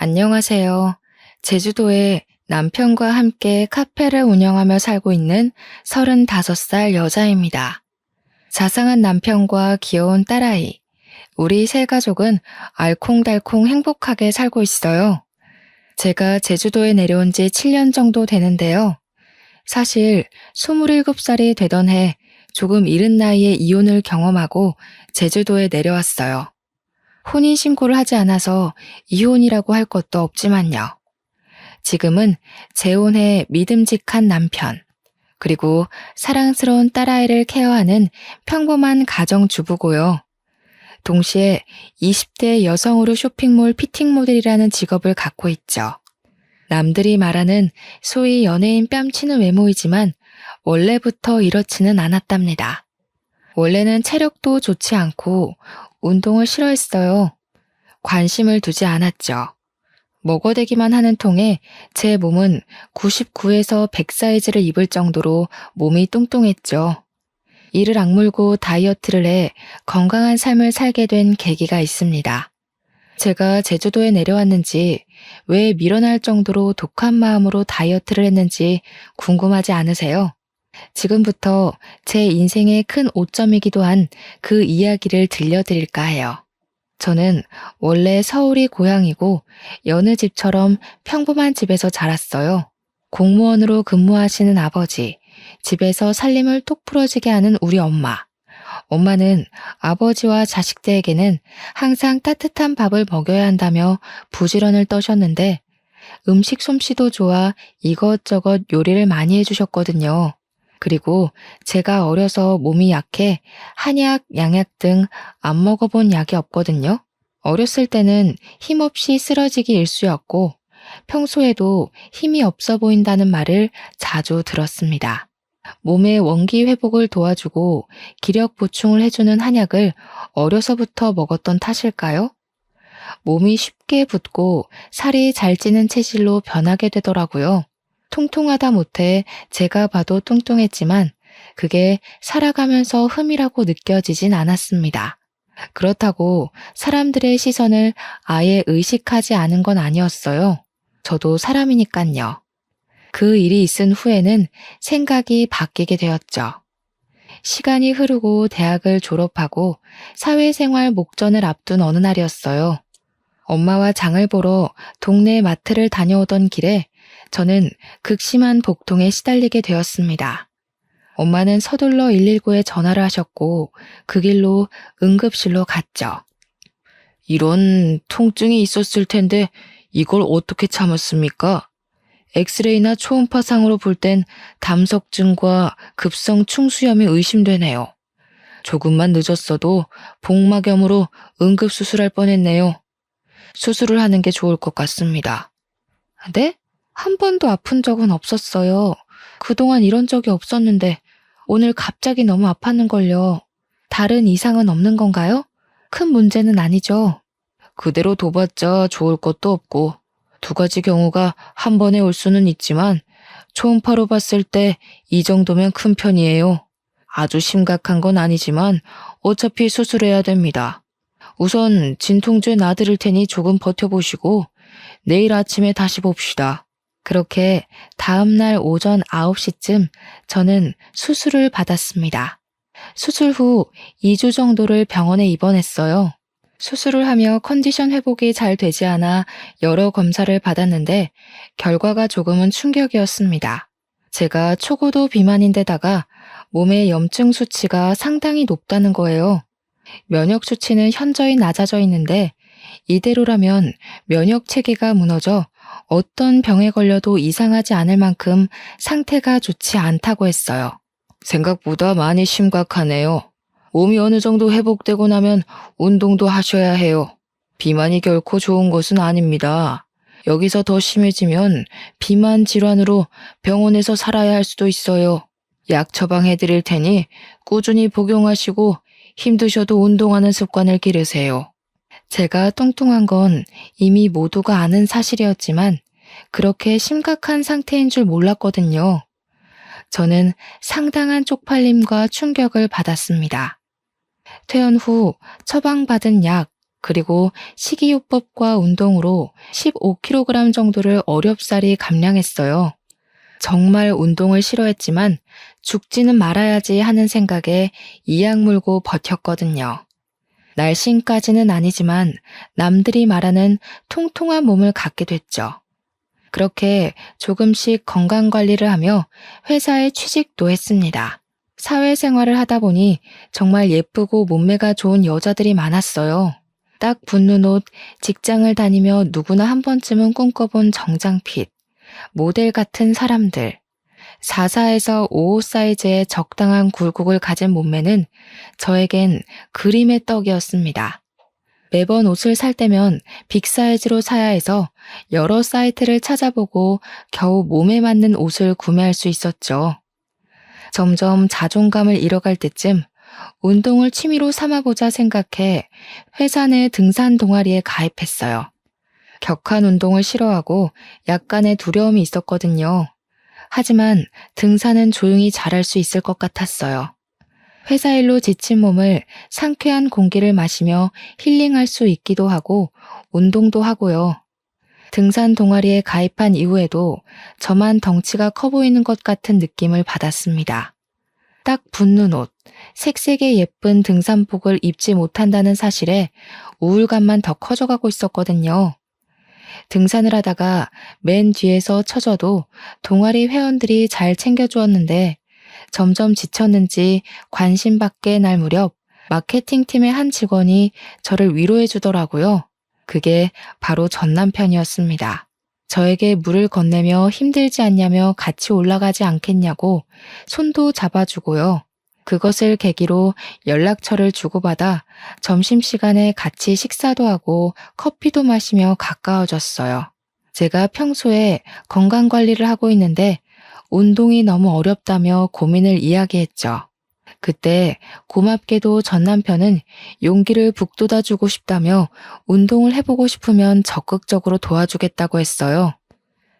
안녕하세요. 제주도에 남편과 함께 카페를 운영하며 살고 있는 35살 여자입니다. 자상한 남편과 귀여운 딸아이, 우리 세 가족은 알콩달콩 행복하게 살고 있어요. 제가 제주도에 내려온 지 7년 정도 되는데요. 사실 27살이 되던 해 조금 이른 나이에 이혼을 경험하고 제주도에 내려왔어요. 혼인신고를 하지 않아서 이혼이라고 할 것도 없지만요. 지금은 재혼해 믿음직한 남편, 그리고 사랑스러운 딸아이를 케어하는 평범한 가정주부고요. 동시에 20대 여성으로 쇼핑몰 피팅 모델이라는 직업을 갖고 있죠. 남들이 말하는 소위 연예인 뺨치는 외모이지만 원래부터 이렇지는 않았답니다. 원래는 체력도 좋지 않고 운동을 싫어했어요. 관심을 두지 않았죠. 먹어대기만 하는 통에 제 몸은 99에서 100 사이즈를 입을 정도로 몸이 뚱뚱했죠. 이를 악물고 다이어트를 해 건강한 삶을 살게 된 계기가 있습니다. 제가 제주도에 내려왔는지 왜 밀어날 정도로 독한 마음으로 다이어트를 했는지 궁금하지 않으세요? 지금부터 제 인생의 큰 오점이기도 한 그 이야기를 들려드릴까 해요. 저는 원래 서울이 고향이고 여느 집처럼 평범한 집에서 자랐어요. 공무원으로 근무하시는 아버지, 집에서 살림을 톡 풀어지게 하는 우리 엄마. 엄마는 아버지와 자식들에게는 항상 따뜻한 밥을 먹여야 한다며 부지런을 떠셨는데 음식 솜씨도 좋아 이것저것 요리를 많이 해주셨거든요. 그리고 제가 어려서 몸이 약해 한약, 양약 등 안 먹어본 약이 없거든요. 어렸을 때는 힘없이 쓰러지기 일쑤였고 평소에도 힘이 없어 보인다는 말을 자주 들었습니다. 몸의 원기 회복을 도와주고 기력 보충을 해주는 한약을 어려서부터 먹었던 탓일까요? 몸이 쉽게 붓고 살이 잘 찌는 체질로 변하게 되더라고요. 통통하다 못해 제가 봐도 뚱뚱했지만 그게 살아가면서 흠이라고 느껴지진 않았습니다. 그렇다고 사람들의 시선을 아예 의식하지 않은 건 아니었어요. 저도 사람이니깐요. 그 일이 있은 후에는 생각이 바뀌게 되었죠. 시간이 흐르고 대학을 졸업하고 사회생활 목전을 앞둔 어느 날이었어요. 엄마와 장을 보러 동네 마트를 다녀오던 길에 저는 극심한 복통에 시달리게 되었습니다. 엄마는 서둘러 119에 전화를 하셨고 그 길로 응급실로 갔죠. 이런 통증이 있었을 텐데 이걸 어떻게 참았습니까? 엑스레이나 초음파상으로 볼 땐 담석증과 급성 충수염이 의심되네요. 조금만 늦었어도 복막염으로 응급수술할 뻔했네요. 수술을 하는 게 좋을 것 같습니다. 네? 한 번도 아픈 적은 없었어요. 그동안 이런 적이 없었는데 오늘 갑자기 너무 아팠는걸요. 다른 이상은 없는 건가요? 큰 문제는 아니죠. 그대로 둬봤자 좋을 것도 없고 2가지 경우가 한 번에 올 수는 있지만 초음파로 봤을 때 이 정도면 큰 편이에요. 아주 심각한 건 아니지만 어차피 수술해야 됩니다. 우선 진통제 놔드릴 테니 조금 버텨보시고 내일 아침에 다시 봅시다. 그렇게 다음날 오전 9시쯤 저는 수술을 받았습니다. 수술 후 2주 정도를 병원에 입원했어요. 수술을 하며 컨디션 회복이 잘 되지 않아 여러 검사를 받았는데 결과가 조금은 충격이었습니다. 제가 초고도 비만인데다가 몸의 염증 수치가 상당히 높다는 거예요. 면역 수치는 현저히 낮아져 있는데 이대로라면 면역 체계가 무너져 어떤 병에 걸려도 이상하지 않을 만큼 상태가 좋지 않다고 했어요. 생각보다 많이 심각하네요. 몸이 어느 정도 회복되고 나면 운동도 하셔야 해요. 비만이 결코 좋은 것은 아닙니다. 여기서 더 심해지면 비만 질환으로 병원에서 살아야 할 수도 있어요. 약 처방해 드릴 테니 꾸준히 복용하시고 힘드셔도 운동하는 습관을 기르세요. 제가 뚱뚱한 건 이미 모두가 아는 사실이었지만 그렇게 심각한 상태인 줄 몰랐거든요. 저는 상당한 쪽팔림과 충격을 받았습니다. 퇴원 후 처방받은 약, 그리고 식이요법과 운동으로 15kg 정도를 어렵사리 감량했어요. 정말 운동을 싫어했지만 죽지는 말아야지 하는 생각에 이악 물고 버텼거든요. 날씬까지는 아니지만 남들이 말하는 통통한 몸을 갖게 됐죠. 그렇게 조금씩 건강관리를 하며 회사에 취직도 했습니다. 사회생활을 하다 보니 정말 예쁘고 몸매가 좋은 여자들이 많았어요. 딱 붙는 옷, 직장을 다니며 누구나 한 번쯤은 꿈꿔본 정장핏, 모델 같은 사람들, 44에서 55 사이즈의 적당한 굴곡을 가진 몸매는 저에겐 그림의 떡이었습니다. 매번 옷을 살 때면 빅사이즈로 사야 해서 여러 사이트를 찾아보고 겨우 몸에 맞는 옷을 구매할 수 있었죠. 점점 자존감을 잃어갈 때쯤 운동을 취미로 삼아보자 생각해 회사 내 등산 동아리에 가입했어요. 격한 운동을 싫어하고 약간의 두려움이 있었거든요. 하지만 등산은 조용히 잘할 수 있을 것 같았어요. 회사 일로 지친 몸을 상쾌한 공기를 마시며 힐링할 수 있기도 하고 운동도 하고요. 등산 동아리에 가입한 이후에도 저만 덩치가 커 보이는 것 같은 느낌을 받았습니다. 딱 붙는 옷, 색색의 예쁜 등산복을 입지 못한다는 사실에 우울감만 더 커져가고 있었거든요. 등산을 하다가 맨 뒤에서 처져도 동아리 회원들이 잘 챙겨주었는데 점점 지쳤는지 관심받게 날 무렵 마케팅팀의 한 직원이 저를 위로해 주더라고요. 그게 바로 전 남편이었습니다. 저에게 물을 건네며 힘들지 않냐며 같이 올라가지 않겠냐고 손도 잡아주고요. 그것을 계기로 연락처를 주고받아 점심시간에 같이 식사도 하고 커피도 마시며 가까워졌어요. 제가 평소에 건강관리를 하고 있는데 운동이 너무 어렵다며 고민을 이야기했죠. 그때 고맙게도 전 남편은 용기를 북돋아주고 싶다며 운동을 해보고 싶으면 적극적으로 도와주겠다고 했어요.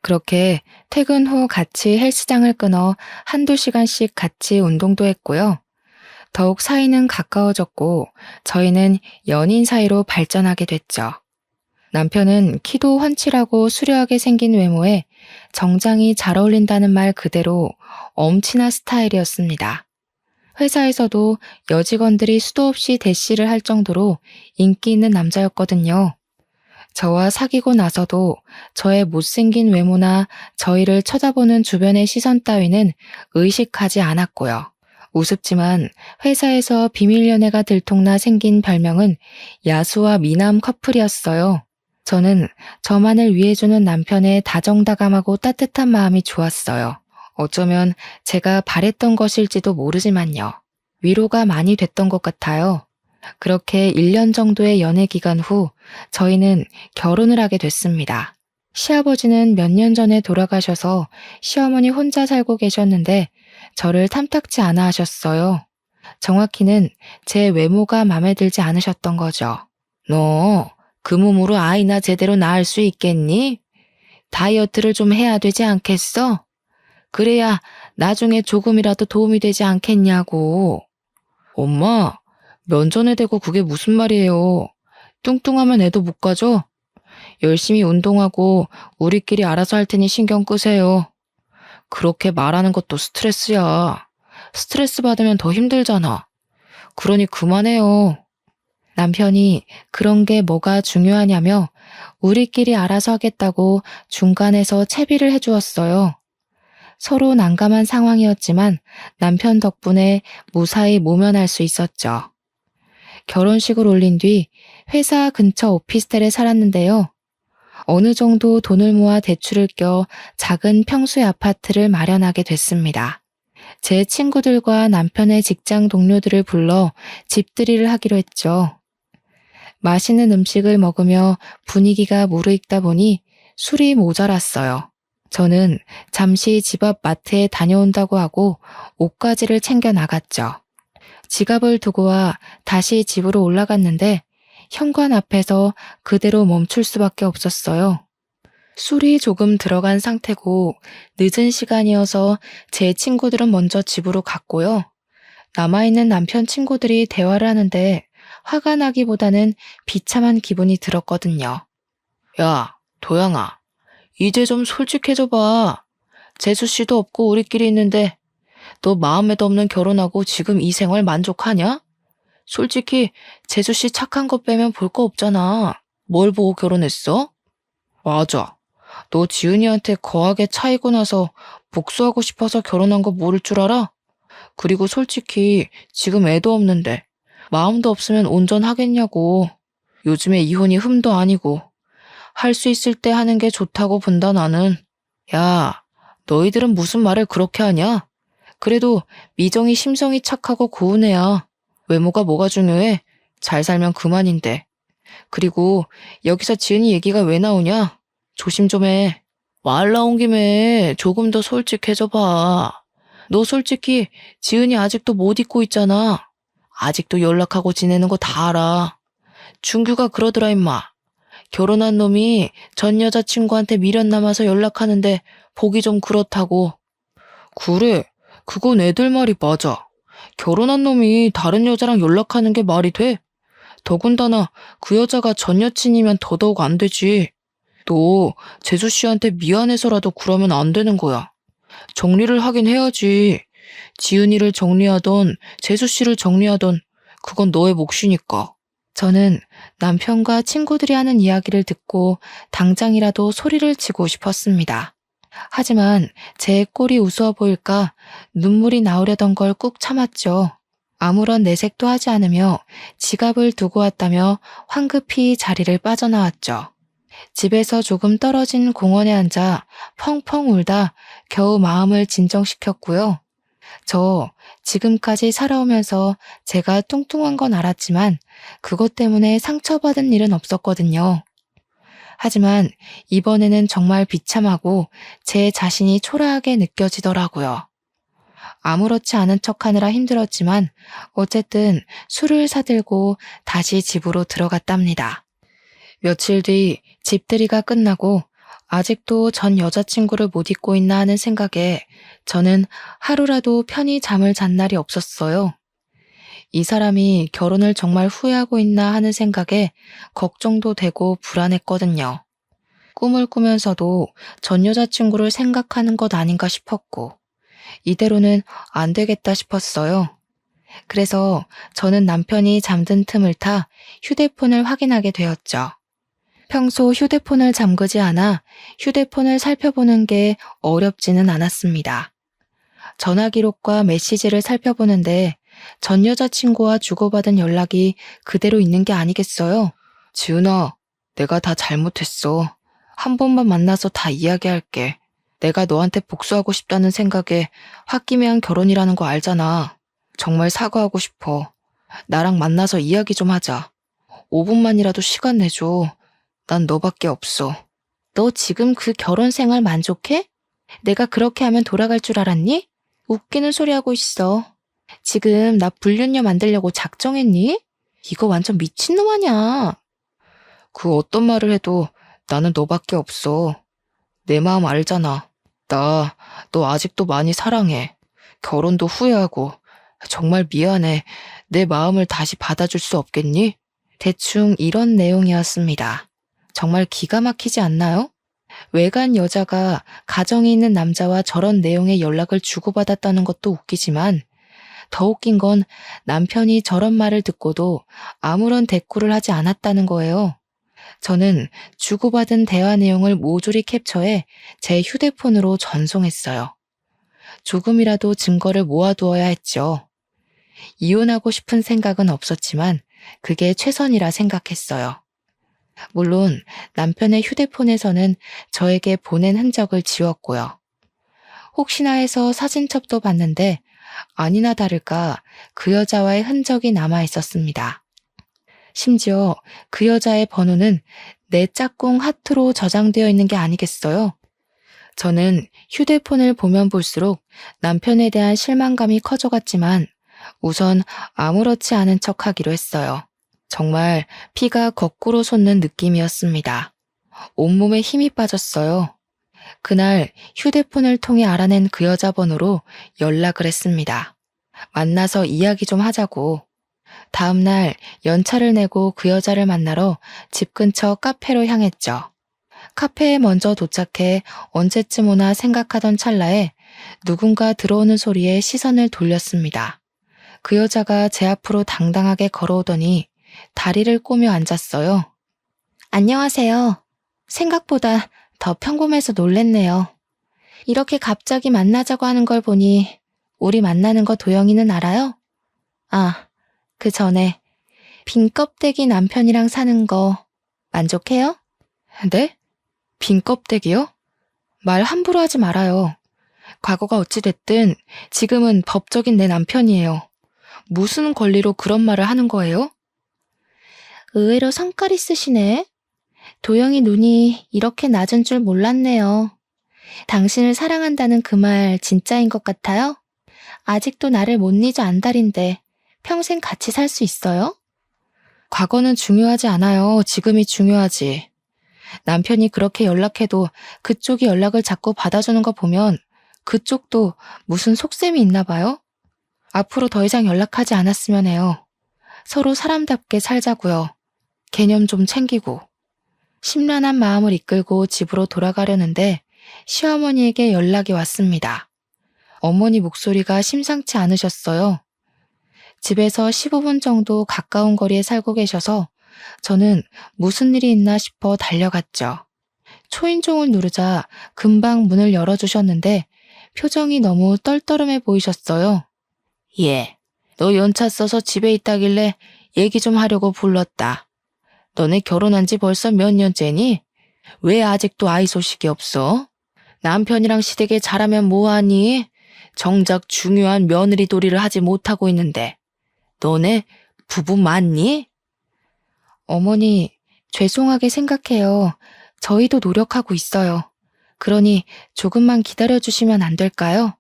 그렇게 퇴근 후 같이 헬스장을 끊어 한두 시간씩 같이 운동도 했고요. 더욱 사이는 가까워졌고 저희는 연인 사이로 발전하게 됐죠. 남편은 키도 훤칠하고 수려하게 생긴 외모에 정장이 잘 어울린다는 말 그대로 엄친아 스타일이었습니다. 회사에서도 여직원들이 수도 없이 대시를 할 정도로 인기 있는 남자였거든요. 저와 사귀고 나서도 저의 못생긴 외모나 저희를 쳐다보는 주변의 시선 따위는 의식하지 않았고요. 우습지만 회사에서 비밀 연애가 들통나 생긴 별명은 야수와 미남 커플이었어요. 저는 저만을 위해주는 남편의 다정다감하고 따뜻한 마음이 좋았어요. 어쩌면 제가 바랬던 것일지도 모르지만요. 위로가 많이 됐던 것 같아요. 그렇게 1년 정도의 연애 기간 후 저희는 결혼을 하게 됐습니다. 시아버지는 몇 년 전에 돌아가셔서 시어머니 혼자 살고 계셨는데 저를 탐탁지 않아 하셨어요. 정확히는 제 외모가 마음에 들지 않으셨던 거죠. 너 그 몸으로 아이나 제대로 낳을 수 있겠니? 다이어트를 좀 해야 되지 않겠어? 그래야 나중에 조금이라도 도움이 되지 않겠냐고. 엄마, 면전에 대고 그게 무슨 말이에요. 뚱뚱하면 애도 못 가져? 열심히 운동하고 우리끼리 알아서 할 테니 신경 끄세요. 그렇게 말하는 것도 스트레스야. 스트레스 받으면 더 힘들잖아. 그러니 그만해요. 남편이 그런 게 뭐가 중요하냐며 우리끼리 알아서 하겠다고 중간에서 채비를 해주었어요. 서로 난감한 상황이었지만 남편 덕분에 무사히 모면할 수 있었죠. 결혼식을 올린 뒤 회사 근처 오피스텔에 살았는데요. 어느 정도 돈을 모아 대출을 껴 작은 평수의 아파트를 마련하게 됐습니다. 제 친구들과 남편의 직장 동료들을 불러 집들이를 하기로 했죠. 맛있는 음식을 먹으며 분위기가 무르익다 보니 술이 모자랐어요. 저는 잠시 집 앞 마트에 다녀온다고 하고 옷가지를 챙겨 나갔죠. 지갑을 두고 와 다시 집으로 올라갔는데 현관 앞에서 그대로 멈출 수밖에 없었어요. 술이 조금 들어간 상태고 늦은 시간이어서 제 친구들은 먼저 집으로 갔고요. 남아있는 남편 친구들이 대화를 하는데 화가 나기보다는 비참한 기분이 들었거든요. 야, 도영아, 이제 좀 솔직해져봐. 재수씨도 없고 우리끼리 있는데 너 마음에도 없는 결혼하고 지금 이 생활 만족하냐? 솔직히 재수씨 착한 거 빼면 볼 거 없잖아. 뭘 보고 결혼했어? 맞아. 너 지은이한테 거하게 차이고 나서 복수하고 싶어서 결혼한 거 모를 줄 알아? 그리고 솔직히 지금 애도 없는데 마음도 없으면 온전하겠냐고. 요즘에 이혼이 흠도 아니고 할 수 있을 때 하는 게 좋다고 본다 나는. 야, 너희들은 무슨 말을 그렇게 하냐? 그래도 미정이 심성이 착하고 고운 애야. 외모가 뭐가 중요해? 잘 살면 그만인데. 그리고 여기서 지은이 얘기가 왜 나오냐? 조심 좀 해. 말 나온 김에 조금 더 솔직해져 봐. 너 솔직히 지은이 아직도 못 잊고 있잖아. 아직도 연락하고 지내는 거 다 알아. 준규가 그러더라 임마. 결혼한 놈이 전 여자친구한테 미련 남아서 연락하는데 보기 좀 그렇다고. 그래, 그건 애들 말이 맞아. 결혼한 놈이 다른 여자랑 연락하는 게 말이 돼? 더군다나 그 여자가 전 여친이면 더더욱 안 되지. 너 재수 씨한테 미안해서라도 그러면 안 되는 거야. 정리를 하긴 해야지. 지은이를 정리하던 재수 씨를 정리하던 그건 너의 몫이니까. 저는 남편과 친구들이 하는 이야기를 듣고 당장이라도 소리를 치고 싶었습니다. 하지만 제 꼴이 우스워 보일까 눈물이 나오려던 걸 꾹 참았죠. 아무런 내색도 하지 않으며 지갑을 두고 왔다며 황급히 자리를 빠져나왔죠. 집에서 조금 떨어진 공원에 앉아 펑펑 울다 겨우 마음을 진정시켰고요. 저 지금까지 살아오면서 제가 뚱뚱한 건 알았지만 그것 때문에 상처받은 일은 없었거든요. 하지만 이번에는 정말 비참하고 제 자신이 초라하게 느껴지더라고요. 아무렇지 않은 척하느라 힘들었지만 어쨌든 술을 사들고 다시 집으로 들어갔답니다. 며칠 뒤 집들이가 끝나고 아직도 전 여자친구를 못 잊고 있나 하는 생각에 저는 하루라도 편히 잠을 잔 날이 없었어요. 이 사람이 결혼을 정말 후회하고 있나 하는 생각에 걱정도 되고 불안했거든요. 꿈을 꾸면서도 전 여자친구를 생각하는 것 아닌가 싶었고 이대로는 안 되겠다 싶었어요. 그래서 저는 남편이 잠든 틈을 타 휴대폰을 확인하게 되었죠. 평소 휴대폰을 잠그지 않아 휴대폰을 살펴보는 게 어렵지는 않았습니다. 전화 기록과 메시지를 살펴보는데 전 여자친구와 주고받은 연락이 그대로 있는 게 아니겠어요? 지은아, 내가 다 잘못했어. 한 번만 만나서 다 이야기할게. 내가 너한테 복수하고 싶다는 생각에 홧김에한 결혼이라는 거 알잖아. 정말 사과하고 싶어. 나랑 만나서 이야기 좀 하자. 5분만이라도 시간 내줘. 난 너밖에 없어. 너 지금 그 결혼 생활 만족해? 내가 그렇게 하면 돌아갈 줄 알았니? 웃기는 소리 하고 있어. 지금 나 불륜녀 만들려고 작정했니? 이거 완전 미친놈 아냐. 그 어떤 말을 해도 나는 너밖에 없어. 내 마음 알잖아. 나 너 아직도 많이 사랑해. 결혼도 후회하고. 정말 미안해. 내 마음을 다시 받아줄 수 없겠니? 대충 이런 내용이었습니다. 정말 기가 막히지 않나요? 외간 여자가 가정이 있는 남자와 저런 내용의 연락을 주고받았다는 것도 웃기지만 더 웃긴 건 남편이 저런 말을 듣고도 아무런 대꾸를 하지 않았다는 거예요. 저는 주고받은 대화 내용을 모조리 캡처해 제 휴대폰으로 전송했어요. 조금이라도 증거를 모아두어야 했죠. 이혼하고 싶은 생각은 없었지만 그게 최선이라 생각했어요. 물론 남편의 휴대폰에서는 저에게 보낸 흔적을 지웠고요. 혹시나 해서 사진첩도 봤는데 아니나 다를까 그 여자와의 흔적이 남아 있었습니다. 심지어 그 여자의 번호는 내 짝꿍 하트로 저장되어 있는 게 아니겠어요? 저는 휴대폰을 보면 볼수록 남편에 대한 실망감이 커져갔지만 우선 아무렇지 않은 척하기로 했어요. 정말 피가 거꾸로 솟는 느낌이었습니다. 온몸에 힘이 빠졌어요. 그날 휴대폰을 통해 알아낸 그 여자 번호로 연락을 했습니다. 만나서 이야기 좀 하자고. 다음 날 연차를 내고 그 여자를 만나러 집 근처 카페로 향했죠. 카페에 먼저 도착해 언제쯤 오나 생각하던 찰나에 누군가 들어오는 소리에 시선을 돌렸습니다. 그 여자가 제 앞으로 당당하게 걸어오더니 다리를 꼬며 앉았어요. 안녕하세요. 생각보다 더 평범해서 놀랬네요. 이렇게 갑자기 만나자고 하는 걸 보니 우리 만나는 거 도영이는 알아요? 아, 그 전에 빈 껍데기 남편이랑 사는 거 만족해요? 네? 빈 껍데기요? 말 함부로 하지 말아요. 과거가 어찌됐든 지금은 법적인 내 남편이에요. 무슨 권리로 그런 말을 하는 거예요? 의외로 성깔 있으시네. 도영이 눈이 이렇게 낮은 줄 몰랐네요. 당신을 사랑한다는 그 말 진짜인 것 같아요? 아직도 나를 못 잊어 안달인데 평생 같이 살 수 있어요? 과거는 중요하지 않아요. 지금이 중요하지. 남편이 그렇게 연락해도 그쪽이 연락을 자꾸 받아주는 거 보면 그쪽도 무슨 속셈이 있나 봐요? 앞으로 더 이상 연락하지 않았으면 해요. 서로 사람답게 살자고요. 개념 좀 챙기고. 심란한 마음을 이끌고 집으로 돌아가려는데 시어머니에게 연락이 왔습니다. 어머니 목소리가 심상치 않으셨어요. 집에서 15분 정도 가까운 거리에 살고 계셔서 저는 무슨 일이 있나 싶어 달려갔죠. 초인종을 누르자 금방 문을 열어주셨는데 표정이 너무 떨떠름해 보이셨어요. 예, 너 연차 써서 집에 있다길래 얘기 좀 하려고 불렀다. 너네 결혼한 지 벌써 몇 년째니? 왜 아직도 아이 소식이 없어? 남편이랑 시댁에 잘하면 뭐하니? 정작 중요한 며느리 도리를 하지 못하고 있는데. 너네 부부 맞니? 어머니, 죄송하게 생각해요. 저희도 노력하고 있어요. 그러니 조금만 기다려주시면 안 될까요?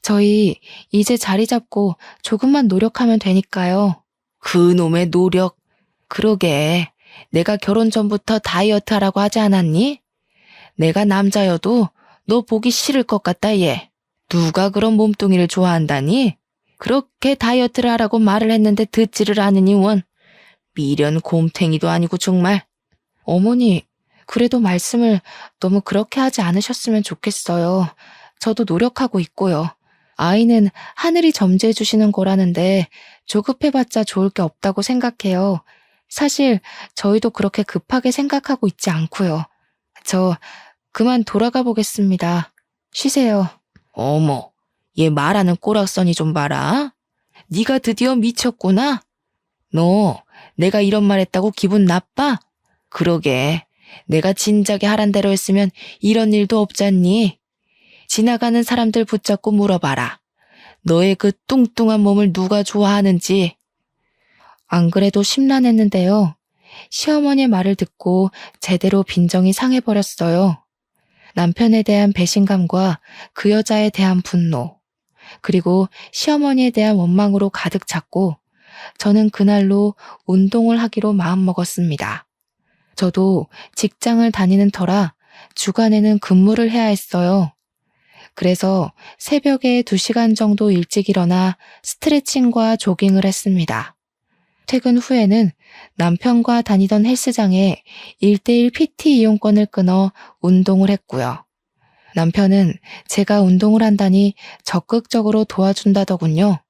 저희 이제 자리 잡고 조금만 노력하면 되니까요. 그놈의 노력. 그러게. 내가 결혼 전부터 다이어트 하라고 하지 않았니? 내가 남자여도 너 보기 싫을 것 같다, 얘. 누가 그런 몸뚱이를 좋아한다니? 그렇게 다이어트를 하라고 말을 했는데 듣지를 않으니 원. 미련 곰탱이도 아니고 정말. 어머니, 그래도 말씀을 너무 그렇게 하지 않으셨으면 좋겠어요. 저도 노력하고 있고요. 아이는 하늘이 점지해 주시는 거라는데 조급해봤자 좋을 게 없다고 생각해요. 사실 저희도 그렇게 급하게 생각하고 있지 않고요. 저 그만 돌아가 보겠습니다. 쉬세요. 어머, 얘 말하는 꼬락서니 좀 봐라. 네가 드디어 미쳤구나. 너 내가 이런 말 했다고 기분 나빠? 그러게, 내가 진작에 하란 대로 했으면 이런 일도 없잖니. 지나가는 사람들 붙잡고 물어봐라. 너의 그 뚱뚱한 몸을 누가 좋아하는지. 안 그래도 심란했는데요. 시어머니의 말을 듣고 제대로 빈정이 상해버렸어요. 남편에 대한 배신감과 그 여자에 대한 분노, 그리고 시어머니에 대한 원망으로 가득 찼고 저는 그날로 운동을 하기로 마음먹었습니다. 저도 직장을 다니는 터라 주간에는 근무를 해야 했어요. 그래서 새벽에 2시간 정도 일찍 일어나 스트레칭과 조깅을 했습니다. 퇴근 후에는 남편과 다니던 헬스장에 1:1 PT 이용권을 끊어 운동을 했고요. 남편은 제가 운동을 한다니 적극적으로 도와준다더군요.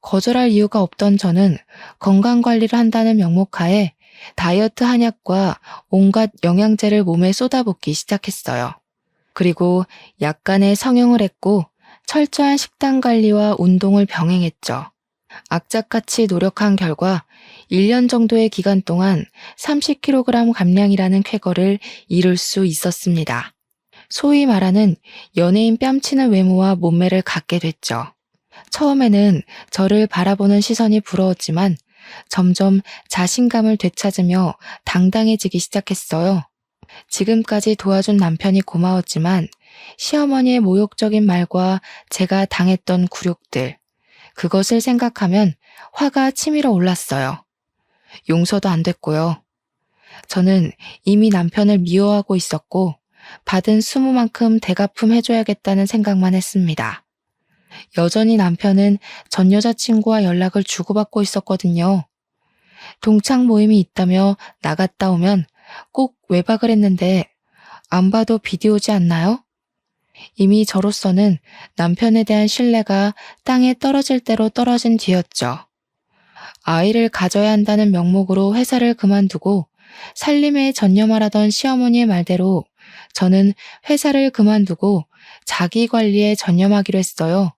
거절할 이유가 없던 저는 건강관리를 한다는 명목하에 다이어트 한약과 온갖 영양제를 몸에 쏟아붓기 시작했어요. 그리고 약간의 성형을 했고 철저한 식단 관리와 운동을 병행했죠. 악착같이 노력한 결과 1년 정도의 기간 동안 30kg 감량이라는 쾌거를 이룰 수 있었습니다. 소위 말하는 연예인 뺨치는 외모와 몸매를 갖게 됐죠. 처음에는 저를 바라보는 시선이 부러웠지만 점점 자신감을 되찾으며 당당해지기 시작했어요. 지금까지 도와준 남편이 고마웠지만 시어머니의 모욕적인 말과 제가 당했던 굴욕들, 그것을 생각하면 화가 치밀어 올랐어요. 용서도 안 됐고요. 저는 이미 남편을 미워하고 있었고 받은 수모만큼 대갚음 해줘야겠다는 생각만 했습니다. 여전히 남편은 전 여자친구와 연락을 주고받고 있었거든요. 동창 모임이 있다며 나갔다 오면 꼭 외박을 했는데 안 봐도 비디오지 않나요? 이미 저로서는 남편에 대한 신뢰가 땅에 떨어질 대로 떨어진 뒤였죠. 아이를 가져야 한다는 명목으로 회사를 그만두고 살림에 전념하라던 시어머니의 말대로 저는 회사를 그만두고 자기 관리에 전념하기로 했어요.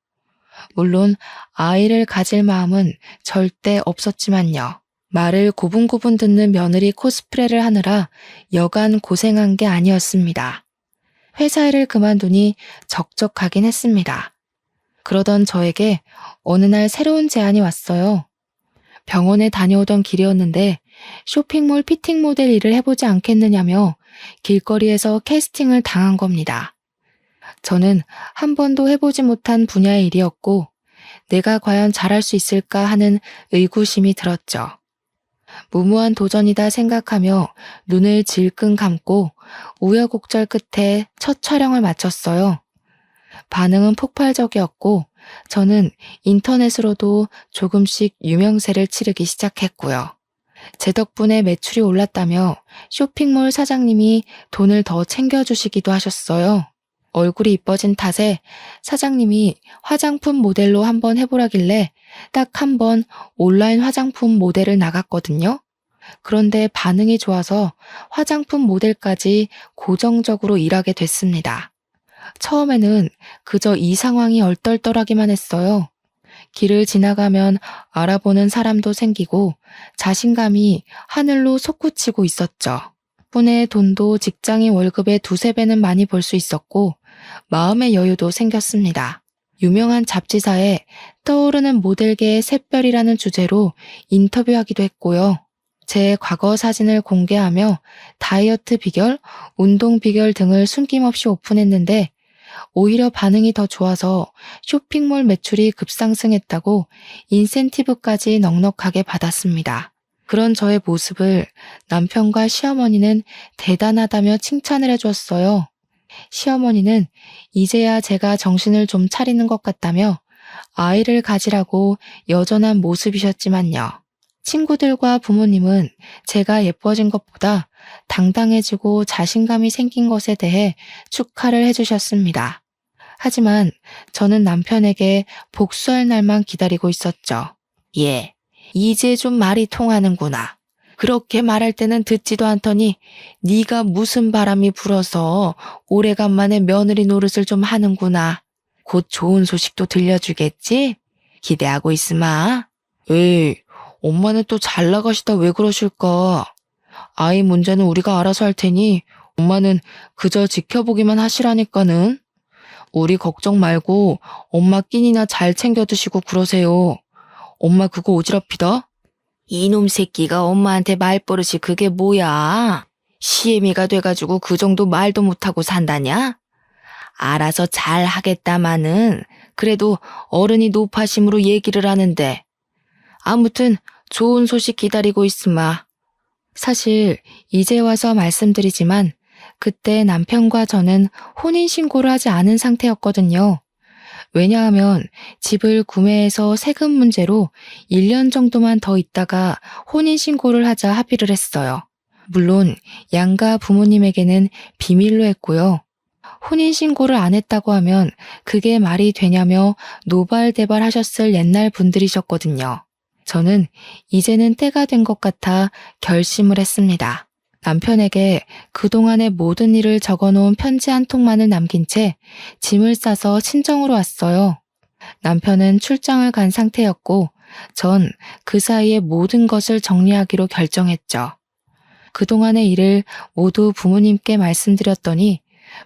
물론 아이를 가질 마음은 절대 없었지만요. 말을 고분고분 듣는 며느리 코스프레를 하느라 여간 고생한 게 아니었습니다. 회사 일을 그만두니 적적하긴 했습니다. 그러던 저에게 어느 날 새로운 제안이 왔어요. 병원에 다녀오던 길이었는데 쇼핑몰 피팅 모델 일을 해보지 않겠느냐며 길거리에서 캐스팅을 당한 겁니다. 저는 한 번도 해보지 못한 분야의 일이었고 내가 과연 잘할 수 있을까 하는 의구심이 들었죠. 무모한 도전이다 생각하며 눈을 질끈 감고 우여곡절 끝에 첫 촬영을 마쳤어요. 반응은 폭발적이었고 저는 인터넷으로도 조금씩 유명세를 치르기 시작했고요. 제 덕분에 매출이 올랐다며 쇼핑몰 사장님이 돈을 더 챙겨주시기도 하셨어요. 얼굴이 이뻐진 탓에 사장님이 화장품 모델로 한번 해보라길래 딱 한 번 온라인 화장품 모델을 나갔거든요. 그런데 반응이 좋아서 화장품 모델까지 고정적으로 일하게 됐습니다. 처음에는 그저 이 상황이 얼떨떨하기만 했어요. 길을 지나가면 알아보는 사람도 생기고 자신감이 하늘로 솟구치고 있었죠. 덕분에 돈도 직장인 월급의 두세 배는 많이 벌 수 있었고 마음의 여유도 생겼습니다. 유명한 잡지사에 떠오르는 모델계의 샛별이라는 주제로 인터뷰하기도 했고요. 제 과거 사진을 공개하며 다이어트 비결, 운동 비결 등을 숨김없이 오픈했는데 오히려 반응이 더 좋아서 쇼핑몰 매출이 급상승했다고 인센티브까지 넉넉하게 받았습니다. 그런 저의 모습을 남편과 시어머니는 대단하다며 칭찬을 해줬어요. 시어머니는 이제야 제가 정신을 좀 차리는 것 같다며 아이를 가지라고 여전한 모습이셨지만요. 친구들과 부모님은 제가 예뻐진 것보다 당당해지고 자신감이 생긴 것에 대해 축하를 해주셨습니다. 하지만 저는 남편에게 복수할 날만 기다리고 있었죠. 예, 이제 좀 말이 통하는구나. 그렇게 말할 때는 듣지도 않더니 네가 무슨 바람이 불어서 오래간만에 며느리 노릇을 좀 하는구나. 곧 좋은 소식도 들려주겠지? 기대하고 있으마. 에이, 엄마는 또 잘 나가시다 왜 그러실까? 아이 문제는 우리가 알아서 할 테니 엄마는 그저 지켜보기만 하시라니까는. 우리 걱정 말고 엄마 끼니나 잘 챙겨 드시고 그러세요. 엄마 그거 오지랖이다. 이놈 새끼가 엄마한테 말버릇이 그게 뭐야? 시애미가 돼가지고 그 정도 말도 못하고 산다냐? 알아서 잘 하겠다마는 그래도 어른이 노파심으로 얘기를 하는데. 아무튼 좋은 소식 기다리고 있으마. 사실 이제 와서 말씀드리지만 그때 남편과 저는 혼인신고를 하지 않은 상태였거든요. 왜냐하면 집을 구매해서 세금 문제로 1년 정도만 더 있다가 혼인신고를 하자 합의를 했어요. 물론 양가 부모님에게는 비밀로 했고요. 혼인신고를 안 했다고 하면 그게 말이 되냐며 노발대발 하셨을 옛날 분들이셨거든요. 저는 이제는 때가 된 것 같아 결심을 했습니다. 남편에게 그동안의 모든 일을 적어놓은 편지 한 통만을 남긴 채 짐을 싸서 친정으로 왔어요. 남편은 출장을 간 상태였고 전 그 사이에 모든 것을 정리하기로 결정했죠. 그동안의 일을 모두 부모님께 말씀드렸더니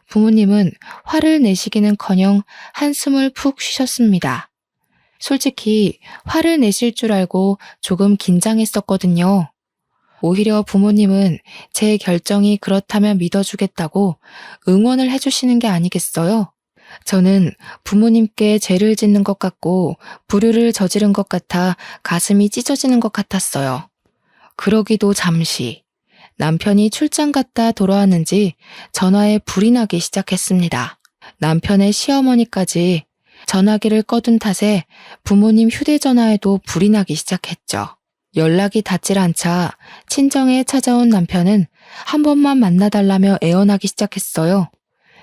부모님은 화를 내시기는커녕 한숨을 푹 쉬셨습니다. 솔직히 화를 내실 줄 알고 조금 긴장했었거든요. 오히려 부모님은 제 결정이 그렇다면 믿어주겠다고 응원을 해주시는 게 아니겠어요? 저는 부모님께 죄를 짓는 것 같고 불효를 저지른 것 같아 가슴이 찢어지는 것 같았어요. 그러기도 잠시 남편이 출장 갔다 돌아왔는지 전화에 불이 나기 시작했습니다. 남편의 시어머니까지 전화기를 꺼둔 탓에 부모님 휴대전화에도 불이 나기 시작했죠. 연락이 닿질 않자 친정에 찾아온 남편은 한 번만 만나달라며 애원하기 시작했어요.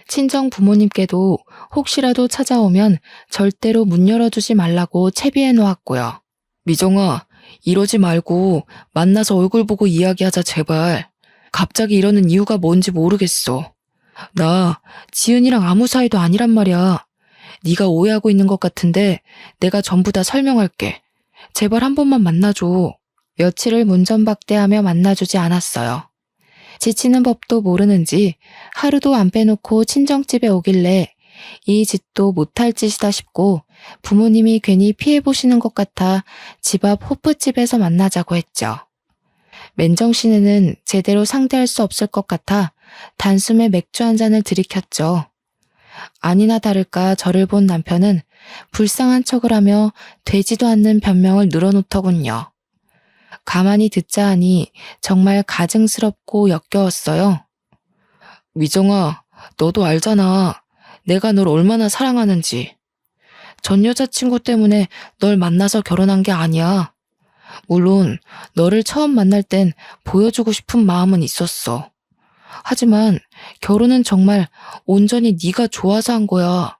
친정 부모님께도 혹시라도 찾아오면 절대로 문 열어주지 말라고 채비해 놓았고요. 미정아, 이러지 말고 만나서 얼굴 보고 이야기하자 제발. 갑자기 이러는 이유가 뭔지 모르겠어. 나 지은이랑 아무 사이도 아니란 말이야. 네가 오해하고 있는 것 같은데 내가 전부 다 설명할게. 제발 한 번만 만나줘. 며칠을 문전박대하며 만나주지 않았어요. 지치는 법도 모르는지 하루도 안 빼놓고 친정집에 오길래 이 짓도 못할 짓이다 싶고 부모님이 괜히 피해보시는 것 같아 집 앞 호프집에서 만나자고 했죠. 맨정신에는 제대로 상대할 수 없을 것 같아 단숨에 맥주 한 잔을 들이켰죠. 아니나 다를까 저를 본 남편은 불쌍한 척을 하며 되지도 않는 변명을 늘어놓더군요. 가만히 듣자 하니 정말 가증스럽고 역겨웠어요. 미정아, 너도 알잖아. 내가 널 얼마나 사랑하는지. 전 여자친구 때문에 널 만나서 결혼한 게 아니야. 물론 너를 처음 만날 땐 보여주고 싶은 마음은 있었어. 하지만 결혼은 정말 온전히 네가 좋아서 한 거야.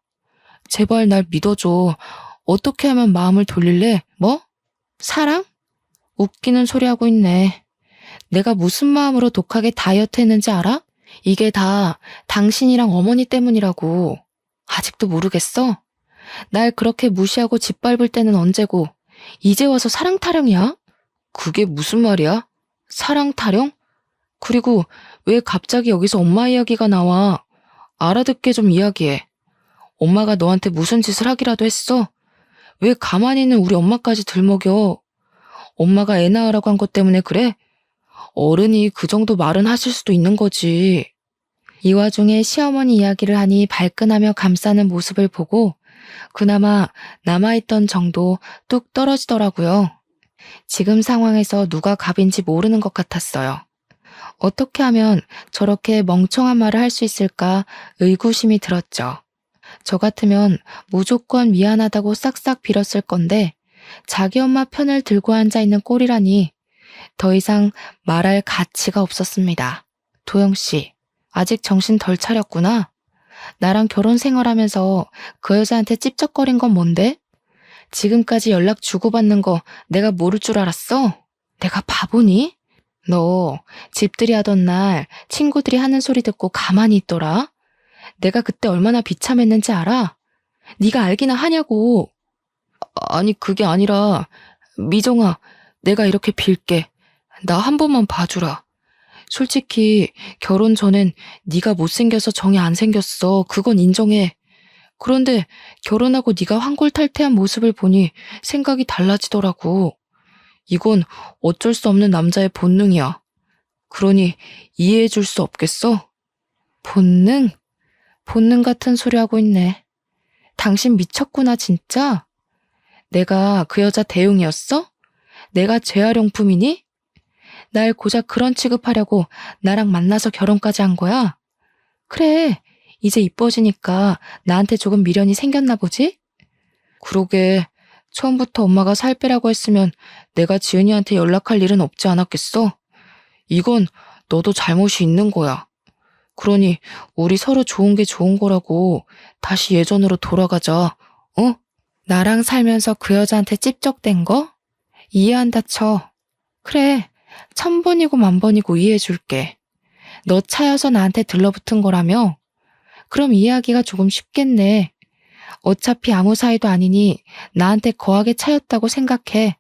제발 날 믿어줘. 어떻게 하면 마음을 돌릴래? 뭐? 사랑? 웃기는 소리 하고 있네. 내가 무슨 마음으로 독하게 다이어트 했는지 알아? 이게 다 당신이랑 어머니 때문이라고. 아직도 모르겠어? 날 그렇게 무시하고 짓밟을 때는 언제고 이제 와서 사랑 타령이야? 그게 무슨 말이야? 사랑 타령? 그리고 왜 갑자기 여기서 엄마 이야기가 나와? 알아듣게 좀 이야기해. 엄마가 너한테 무슨 짓을 하기라도 했어? 왜 가만히 있는 우리 엄마까지 들먹여? 엄마가 애 낳으라고 한 것 때문에 그래? 어른이 그 정도 말은 하실 수도 있는 거지. 이 와중에 시어머니 이야기를 하니 발끈하며 감싸는 모습을 보고 그나마 남아있던 정도 뚝 떨어지더라고요. 지금 상황에서 누가 갑인지 모르는 것 같았어요. 어떻게 하면 저렇게 멍청한 말을 할 수 있을까 의구심이 들었죠. 저 같으면 무조건 미안하다고 싹싹 빌었을 건데 자기 엄마 편을 들고 앉아있는 꼴이라니 더 이상 말할 가치가 없었습니다. 도영씨, 아직 정신 덜 차렸구나. 나랑 결혼 생활하면서 그 여자한테 찝쩍거린 건 뭔데? 지금까지 연락 주고받는 거 내가 모를 줄 알았어? 내가 바보니? 너 집들이 하던 날 친구들이 하는 소리 듣고 가만히 있더라? 내가 그때 얼마나 비참했는지 알아? 네가 알기나 하냐고. 아니 그게 아니라 미정아, 내가 이렇게 빌게. 나 한 번만 봐주라. 솔직히 결혼 전엔 네가 못생겨서 정이 안 생겼어. 그건 인정해. 그런데 결혼하고 네가 환골탈태한 모습을 보니 생각이 달라지더라고. 이건 어쩔 수 없는 남자의 본능이야. 그러니 이해해 줄 수 없겠어? 본능? 본능 같은 소리 하고 있네. 당신 미쳤구나 진짜? 내가 그 여자 대용이었어? 내가 재활용품이니? 날 고작 그런 취급하려고 나랑 만나서 결혼까지 한 거야? 그래, 이제 이뻐지니까 나한테 조금 미련이 생겼나 보지? 그러게, 처음부터 엄마가 살 빼라고 했으면 내가 지은이한테 연락할 일은 없지 않았겠어? 이건 너도 잘못이 있는 거야. 그러니 우리 서로 좋은 게 좋은 거라고 다시 예전으로 돌아가자, 어? 나랑 살면서 그 여자한테 찝쩍댄 거? 이해한다 쳐. 그래, 1000번이고 10,000번이고 이해해줄게. 너 차여서 나한테 들러붙은 거라며? 그럼 이해하기가 조금 쉽겠네. 어차피 아무 사이도 아니니 나한테 거하게 차였다고 생각해.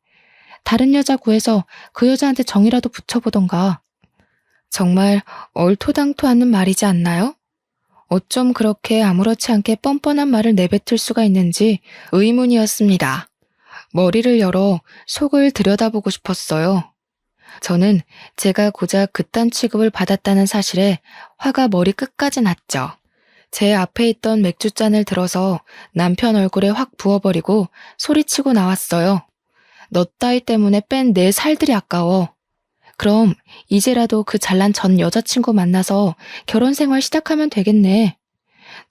다른 여자 구해서 그 여자한테 정이라도 붙여보던가. 정말 얼토당토 않는 말이지 않나요? 어쩜 그렇게 아무렇지 않게 뻔뻔한 말을 내뱉을 수가 있는지 의문이었습니다. 머리를 열어 속을 들여다보고 싶었어요. 저는 제가 고작 그딴 취급을 받았다는 사실에 화가 머리 끝까지 났죠. 제 앞에 있던 맥주잔을 들어서 남편 얼굴에 확 부어버리고 소리치고 나왔어요. 너 따위 때문에 뺀 내 살들이 아까워. 그럼 이제라도 그 잘난 전 여자친구 만나서 결혼 생활 시작하면 되겠네.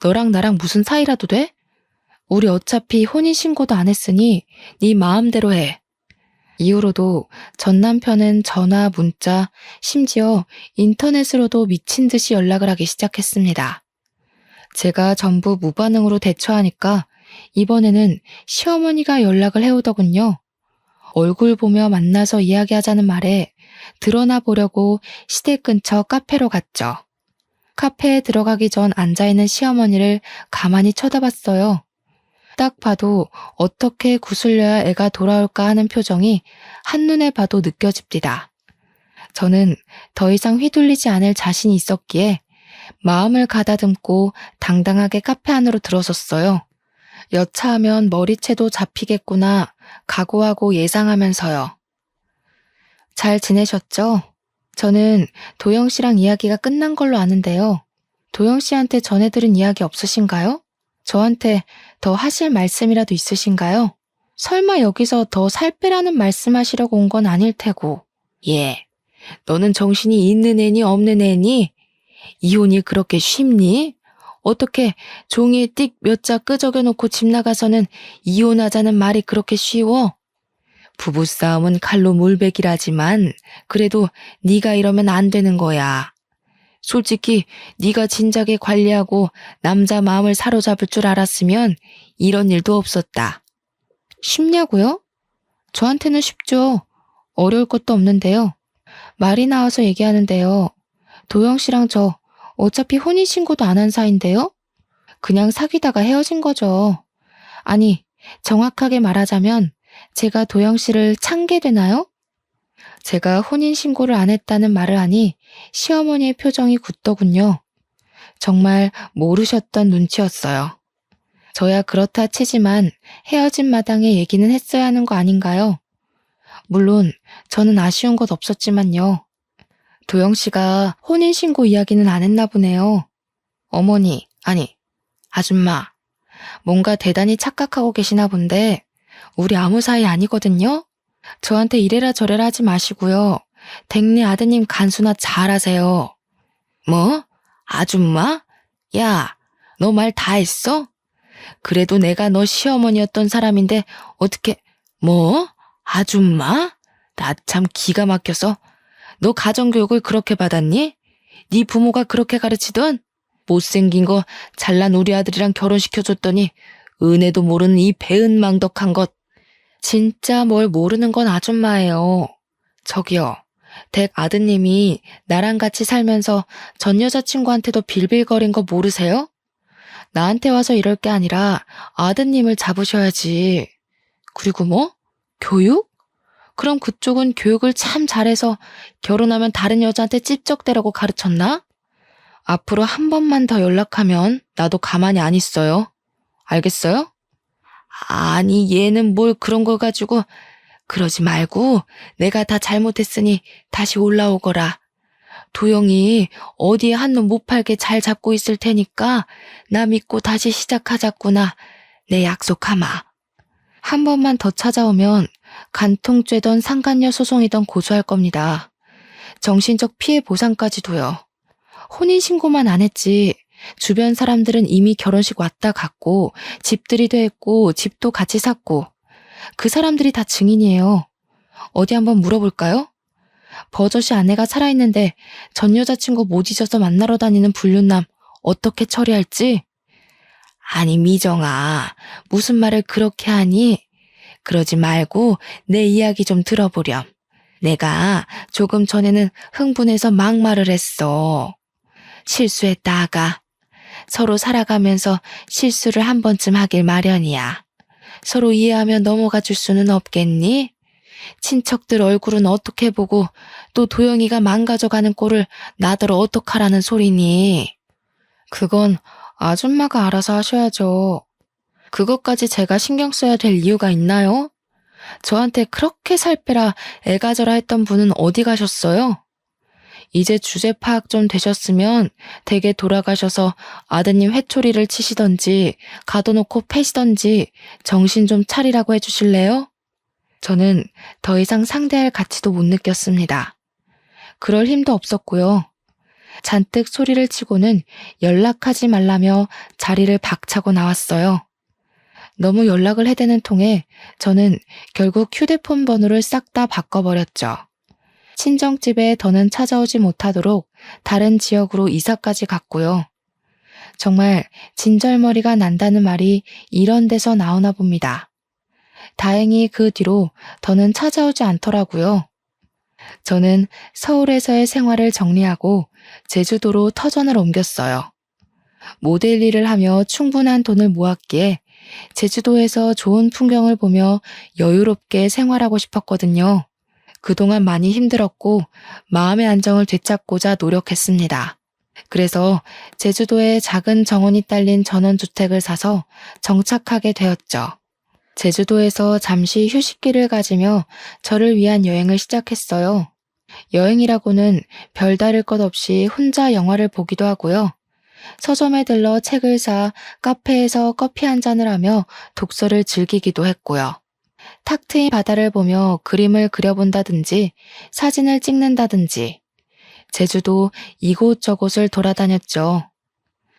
너랑 나랑 무슨 사이라도 돼? 우리 어차피 혼인신고도 안 했으니 네 마음대로 해. 이후로도 전 남편은 전화, 문자, 심지어 인터넷으로도 미친 듯이 연락을 하기 시작했습니다. 제가 전부 무반응으로 대처하니까 이번에는 시어머니가 연락을 해오더군요. 얼굴 보며 만나서 이야기하자는 말에 드러나 보려고 시댁 근처 카페로 갔죠. 카페에 들어가기 전 앉아있는 시어머니를 가만히 쳐다봤어요. 딱 봐도 어떻게 구슬려야 애가 돌아올까 하는 표정이 한눈에 봐도 느껴집니다. 저는 더 이상 휘둘리지 않을 자신이 있었기에 마음을 가다듬고 당당하게 카페 안으로 들어섰어요. 여차하면 머리채도 잡히겠구나 각오하고 예상하면서요. 잘 지내셨죠? 저는 도영 씨랑 이야기가 끝난 걸로 아는데요. 도영 씨한테 전해들은 이야기 없으신가요? 저한테 더 하실 말씀이라도 있으신가요? 설마 여기서 더 살 빼라는 말씀하시려고 온 건 아닐 테고. 예. 너는 정신이 있는 애니 없는 애니? 이혼이 그렇게 쉽니? 어떻게 종이에 띡 몇 자 끄적여 놓고 집 나가서는 이혼하자는 말이 그렇게 쉬워? 부부싸움은 칼로 물베기라지만 그래도 네가 이러면 안 되는 거야. 솔직히 네가 진작에 관리하고 남자 마음을 사로잡을 줄 알았으면 이런 일도 없었다. 쉽냐고요? 저한테는 쉽죠. 어려울 것도 없는데요. 말이 나와서 얘기하는데요. 도영 씨랑 저 어차피 혼인신고도 안 한 사이인데요? 그냥 사귀다가 헤어진 거죠. 아니, 정확하게 말하자면 제가 도영 씨를 찬게 되나요? 제가 혼인신고를 안 했다는 말을 하니 시어머니의 표정이 굳더군요. 정말 모르셨던 눈치였어요. 저야 그렇다 치지만 헤어진 마당에 얘기는 했어야 하는 거 아닌가요? 물론 저는 아쉬운 것 없었지만요. 도영 씨가 혼인신고 이야기는 안 했나 보네요. 어머니, 아니, 아줌마, 뭔가 대단히 착각하고 계시나 본데 우리 아무 사이 아니거든요? 저한테 이래라 저래라 하지 마시고요. 댁네 아드님 간수나 잘하세요. 뭐? 아줌마? 야, 너 말 다 했어? 그래도 내가 너 시어머니였던 사람인데 어떻게, 뭐? 아줌마? 나 참 기가 막혀서. 너 가정교육을 그렇게 받았니? 네 부모가 그렇게 가르치던? 못생긴 거 잘난 우리 아들이랑 결혼시켜줬더니 은혜도 모르는 이 배은망덕한 것. 진짜 뭘 모르는 건 아줌마예요. 저기요, 댁 아드님이 나랑 같이 살면서 전 여자친구한테도 빌빌거린 거 모르세요? 나한테 와서 이럴 게 아니라 아드님을 잡으셔야지. 그리고 뭐? 교육? 그럼 그쪽은 교육을 참 잘해서 결혼하면 다른 여자한테 찝쩍대라고 가르쳤나? 앞으로 한 번만 더 연락하면 나도 가만히 안 있어요. 알겠어요? 아니, 얘는 뭘 그런 걸 가지고. 그러지 말고 내가 다 잘못했으니 다시 올라오거라. 도영이 어디에 한눈 못 팔게 잘 잡고 있을 테니까 나 믿고 다시 시작하자꾸나. 내 약속하마. 한 번만 더 찾아오면 간통죄던 상간녀 소송이던 고소할 겁니다. 정신적 피해 보상까지도요. 혼인신고만 안 했지. 주변 사람들은 이미 결혼식 왔다 갔고 집들이도 했고 집도 같이 샀고 그 사람들이 다 증인이에요. 어디 한번 물어볼까요? 버젓이 아내가 살아있는데 전 여자친구 못 잊어서 만나러 다니는 불륜남 어떻게 처리할지? 아니 미정아, 무슨 말을 그렇게 하니? 그러지 말고 내 이야기 좀 들어보렴. 내가 조금 전에는 흥분해서 막말을 했어. 실수했다 아가. 서로 살아가면서 실수를 한 번쯤 하길 마련이야. 서로 이해하며 넘어가 줄 수는 없겠니? 친척들 얼굴은 어떻게 보고 또 도영이가 망가져가는 꼴을 나더러 어떡하라는 소리니? 그건 아줌마가 알아서 하셔야죠. 그것까지 제가 신경 써야 될 이유가 있나요? 저한테 그렇게 살 빼라 애가져라 했던 분은 어디 가셨어요? 이제 주제 파악 좀 되셨으면 댁에 돌아가셔서 아드님 회초리를 치시던지 가둬놓고 패시던지 정신 좀 차리라고 해주실래요? 저는 더 이상 상대할 가치도 못 느꼈습니다. 그럴 힘도 없었고요. 잔뜩 소리를 치고는 연락하지 말라며 자리를 박차고 나왔어요. 너무 연락을 해대는 통에 저는 결국 휴대폰 번호를 싹 다 바꿔버렸죠. 친정집에 더는 찾아오지 못하도록 다른 지역으로 이사까지 갔고요. 정말 진절머리가 난다는 말이 이런 데서 나오나 봅니다. 다행히 그 뒤로 더는 찾아오지 않더라고요. 저는 서울에서의 생활을 정리하고 제주도로 터전을 옮겼어요. 모델 일을 하며 충분한 돈을 모았기에 제주도에서 좋은 풍경을 보며 여유롭게 생활하고 싶었거든요. 그동안 많이 힘들었고 마음의 안정을 되찾고자 노력했습니다. 그래서 제주도에 작은 정원이 딸린 전원주택을 사서 정착하게 되었죠. 제주도에서 잠시 휴식기를 가지며 저를 위한 여행을 시작했어요. 여행이라고는 별다를 것 없이 혼자 영화를 보기도 하고요. 서점에 들러 책을 사 카페에서 커피 한 잔을 하며 독서를 즐기기도 했고요. 탁 트인 바다를 보며 그림을 그려본다든지 사진을 찍는다든지 제주도 이곳저곳을 돌아다녔죠.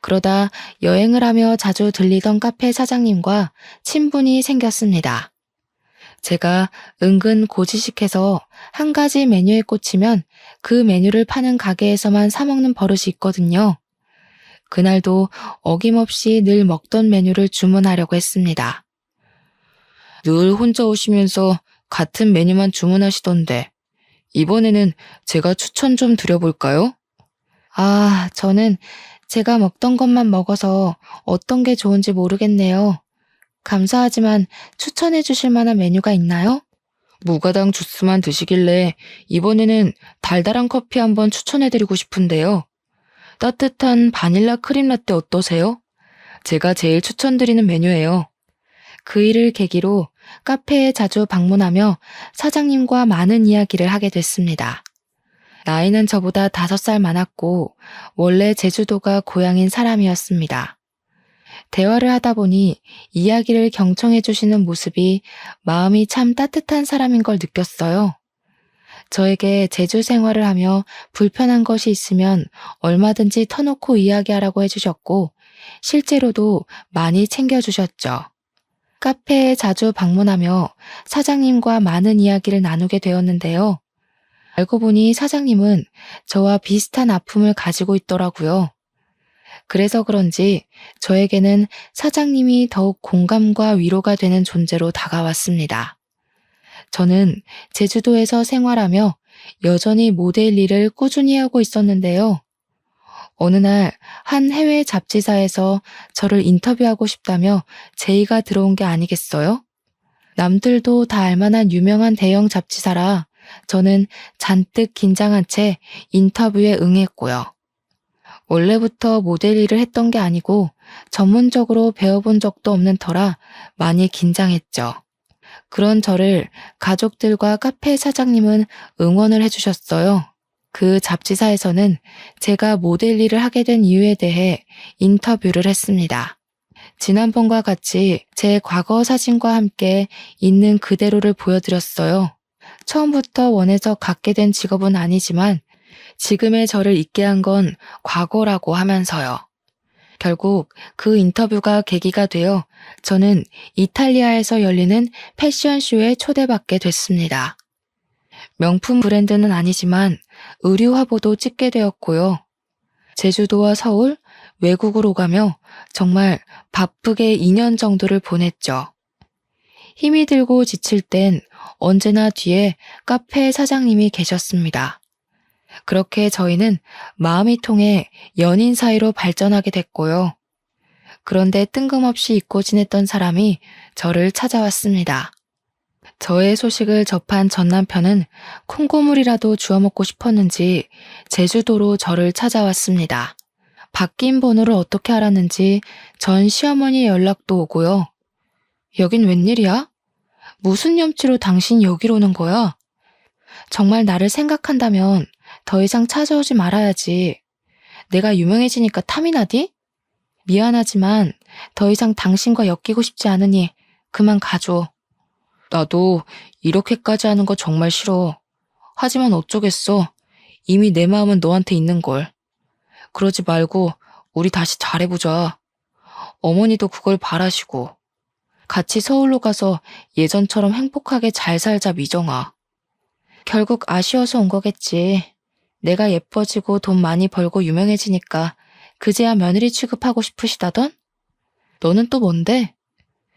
그러다 여행을 하며 자주 들리던 카페 사장님과 친분이 생겼습니다. 제가 은근 고지식해서 한 가지 메뉴에 꽂히면 그 메뉴를 파는 가게에서만 사 먹는 버릇이 있거든요. 그날도 어김없이 늘 먹던 메뉴를 주문하려고 했습니다. 늘 혼자 오시면서 같은 메뉴만 주문하시던데 이번에는 제가 추천 좀 드려볼까요? 저는 제가 먹던 것만 먹어서 어떤 게 좋은지 모르겠네요. 감사하지만 추천해 주실 만한 메뉴가 있나요? 무가당 주스만 드시길래 이번에는 달달한 커피 한번 추천해드리고 싶은데요. 따뜻한 바닐라 크림 라떼 어떠세요? 제가 제일 추천드리는 메뉴예요. 그 일을 계기로 카페에 자주 방문하며 사장님과 많은 이야기를 하게 됐습니다. 나이는 저보다 5살 많았고 원래 제주도가 고향인 사람이었습니다. 대화를 하다 보니 이야기를 경청해 주시는 모습이 마음이 참 따뜻한 사람인 걸 느꼈어요. 저에게 제주 생활을 하며 불편한 것이 있으면 얼마든지 터놓고 이야기하라고 해주셨고 실제로도 많이 챙겨주셨죠. 카페에 자주 방문하며 사장님과 많은 이야기를 나누게 되었는데요. 알고 보니 사장님은 저와 비슷한 아픔을 가지고 있더라고요. 그래서 그런지 저에게는 사장님이 더욱 공감과 위로가 되는 존재로 다가왔습니다. 저는 제주도에서 생활하며 여전히 모델 일을 꾸준히 하고 있었는데요. 어느 날 한 해외 잡지사에서 저를 인터뷰하고 싶다며 제의가 들어온 게 아니겠어요? 남들도 다 알만한 유명한 대형 잡지사라 저는 잔뜩 긴장한 채 인터뷰에 응했고요. 원래부터 모델 일을 했던 게 아니고 전문적으로 배워본 적도 없는 터라 많이 긴장했죠. 그런 저를 가족들과 카페 사장님은 응원을 해주셨어요. 그 잡지사에서는 제가 모델 일을 하게 된 이유에 대해 인터뷰를 했습니다. 지난번과 같이 제 과거 사진과 함께 있는 그대로를 보여드렸어요. 처음부터 원해서 갖게 된 직업은 아니지만 지금의 저를 있게 한 건 과거라고 하면서요. 결국 그 인터뷰가 계기가 되어 저는 이탈리아에서 열리는 패션쇼에 초대받게 됐습니다. 명품 브랜드는 아니지만 의류 화보도 찍게 되었고요. 제주도와 서울, 외국으로 가며 정말 바쁘게 2년 정도를 보냈죠. 힘이 들고 지칠 땐 언제나 뒤에 카페 사장님이 계셨습니다. 그렇게 저희는 마음이 통해 연인 사이로 발전하게 됐고요. 그런데 뜬금없이 잊고 지냈던 사람이 저를 찾아왔습니다. 저의 소식을 접한 전 남편은 콩고물이라도 주워 먹고 싶었는지 제주도로 저를 찾아왔습니다. 바뀐 번호를 어떻게 알았는지 전 시어머니의 연락도 오고요. 여긴 웬일이야? 무슨 염치로 당신 여기로 오는 거야? 정말 나를 생각한다면 더 이상 찾아오지 말아야지. 내가 유명해지니까 탐이 나디? 미안하지만 더 이상 당신과 엮이고 싶지 않으니 그만 가줘. 나도 이렇게까지 하는 거 정말 싫어. 하지만 어쩌겠어. 이미 내 마음은 너한테 있는걸. 그러지 말고 우리 다시 잘해보자. 어머니도 그걸 바라시고. 같이 서울로 가서 예전처럼 행복하게 잘 살자, 미정아. 결국 아쉬워서 온 거겠지. 내가 예뻐지고 돈 많이 벌고 유명해지니까 그제야 며느리 취급하고 싶으시다던? 너는 또 뭔데?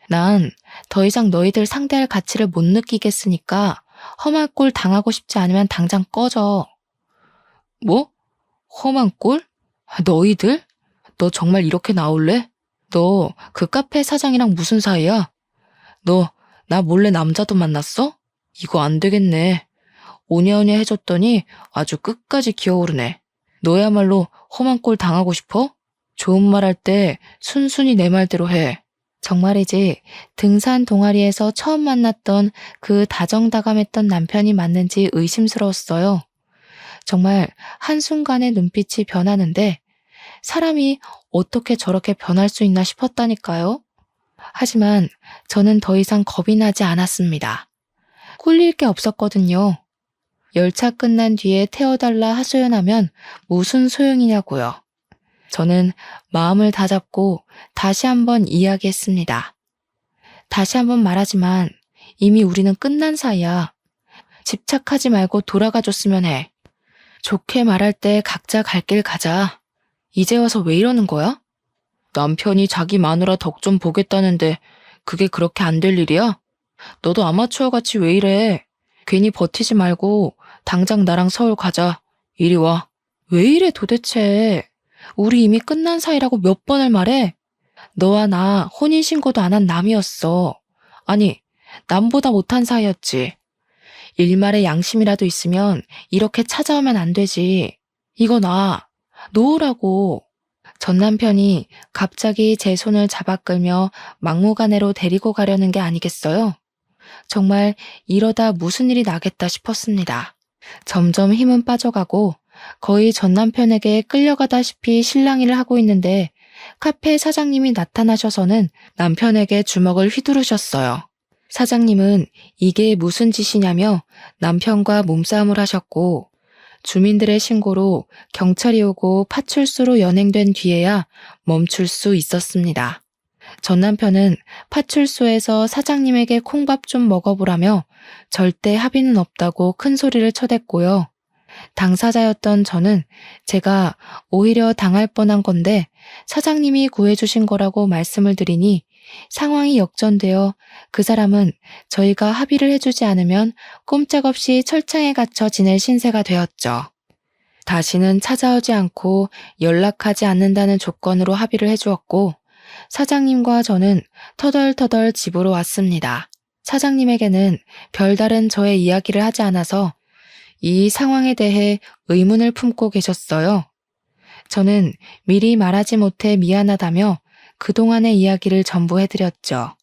난 더 이상 너희들 상대할 가치를 못 느끼겠으니까 험한 꼴 당하고 싶지 않으면 당장 꺼져. 뭐? 험한 꼴? 너희들? 너 정말 이렇게 나올래? 너 그 카페 사장이랑 무슨 사이야? 너 나 몰래 남자도 만났어? 이거 안 되겠네. 오냐오냐 해줬더니 아주 끝까지 기어오르네. 너야말로 험한 꼴 당하고 싶어? 좋은 말 할 때 순순히 내 말대로 해. 정말이지 등산 동아리에서 처음 만났던 그 다정다감했던 남편이 맞는지 의심스러웠어요. 정말 한순간에 눈빛이 변하는데 사람이 어떻게 저렇게 변할 수 있나 싶었다니까요. 하지만 저는 더 이상 겁이 나지 않았습니다. 꿀릴 게 없었거든요. 열차 끝난 뒤에 태워달라 하소연하면 무슨 소용이냐고요. 저는 마음을 다잡고 다시 한번 이야기했습니다. 다시 한번 말하지만 이미 우리는 끝난 사이야. 집착하지 말고 돌아가줬으면 해. 좋게 말할 때 각자 갈 길 가자. 이제 와서 왜 이러는 거야? 남편이 자기 마누라 덕 좀 보겠다는데 그게 그렇게 안 될 일이야? 너도 아마추어같이 왜 이래? 괜히 버티지 말고 당장 나랑 서울 가자. 이리 와. 왜 이래 도대체? 우리 이미 끝난 사이라고 몇 번을 말해? 너와 나 혼인신고도 안 한 남이었어. 아니, 남보다 못한 사이였지. 일말의 양심이라도 있으면 이렇게 찾아오면 안 되지. 이거 나 놓으라고. 전 남편이 갑자기 제 손을 잡아 끌며 막무가내로 데리고 가려는 게 아니겠어요? 정말 이러다 무슨 일이 나겠다 싶었습니다. 점점 힘은 빠져가고 거의 전 남편에게 끌려가다시피 실랑이를 하고 있는데 카페 사장님이 나타나셔서는 남편에게 주먹을 휘두르셨어요. 사장님은 이게 무슨 짓이냐며 남편과 몸싸움을 하셨고 주민들의 신고로 경찰이 오고 파출소로 연행된 뒤에야 멈출 수 있었습니다. 전 남편은 파출소에서 사장님에게 콩밥 좀 먹어보라며 절대 합의는 없다고 큰 소리를 쳐댔고요. 당사자였던 저는 제가 오히려 당할 뻔한 건데 사장님이 구해주신 거라고 말씀을 드리니 상황이 역전되어 그 사람은 저희가 합의를 해주지 않으면 꼼짝없이 철창에 갇혀 지낼 신세가 되었죠. 다시는 찾아오지 않고 연락하지 않는다는 조건으로 합의를 해주었고 사장님과 저는 터덜터덜 집으로 왔습니다. 사장님에게는 별다른 저의 이야기를 하지 않아서 이 상황에 대해 의문을 품고 계셨어요. 저는 미리 말하지 못해 미안하다며 그동안의 이야기를 전부 해드렸죠.